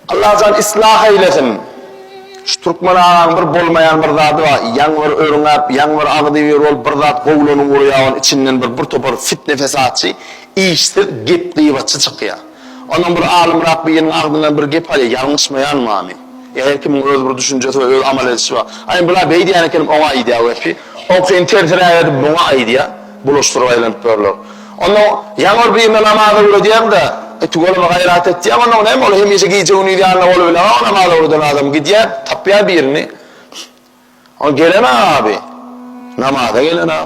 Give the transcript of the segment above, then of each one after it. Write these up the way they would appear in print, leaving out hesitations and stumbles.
Allah can ıslah eylesin. Şu Türkmen ağam bir bolmayan bir zadı var. Yanvar örüngap, yanvar ağdı bir ol bir zat goğlunun uruyağın içinden bir topar fitne fesatçı iştir gep gıybatçı çıkıyor. Onun bir alim Rabbi'nin ağzından bir gep alıyor. Yanlışmayan mı amin? Her kimin öz bir düşüncesi ve öz amel edişi var. Ayın bula beydi yani kelim ona idea var ki. O ki intertere edip buna idea buluşturup aylanıp böyler. Onu yanvar bir namazı vuru diyem de Tugolama gayret etti ama ne hem olayım işe giyeceğini diyanla olu bile ona mal oradan adam gidiyor tapya birini. O gelene abi. Namaza gelene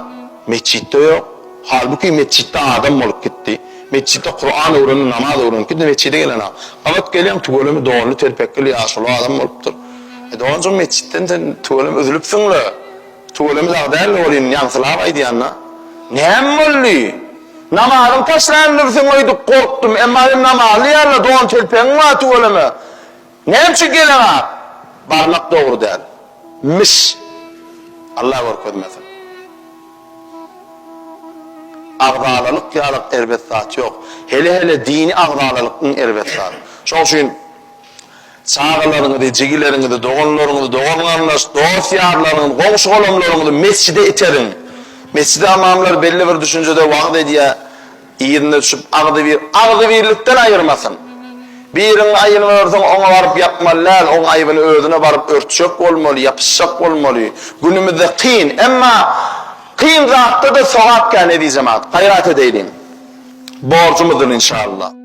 mescitte yok. Halbuki mescitte adam olup gitti. Mescitte Kur'an öğrenin, namaz öğrenin gitti mescitte gelene. Kavat geliyorum Tugolama doğanlı terpekkeli yaşlı adam oluptur. Doğancım mescitten sen Tugolama üzülüpsün le. Tugolama da değerli olayım yansılamaydı yanına. Ne hem oluyor? Namazın taşlandırsın oydu korktum. Emma namazlı yerle doğan telpeğin var tuğulama. Neyimçi gelene? Barmak doğru der. Mis. Allah korkutmasın. Ağdalalık yalık erbet zat yok. Hele dini ağdalalıkın erbet zat. Çok için çağlarını da, cigilerini de, doğanlarını da, doğsiyarlarını, komşu olamlarını da mescide iterin. Mescid-i amamlar belli bir düşüncede vaat ediyor. İyirine düşüp ağdı birlikten ayırmasın. Birini ayırmıyorsan ona varıp yapmalılar, onun ayıbını ödüne varıp örtüşek olmalı, yapışacak olmalı. Günümüzde kıyın, ama kıyın zatta da soğakken ne diyeceğim artık, hayrat edelim. Borcumuzdur inşallah.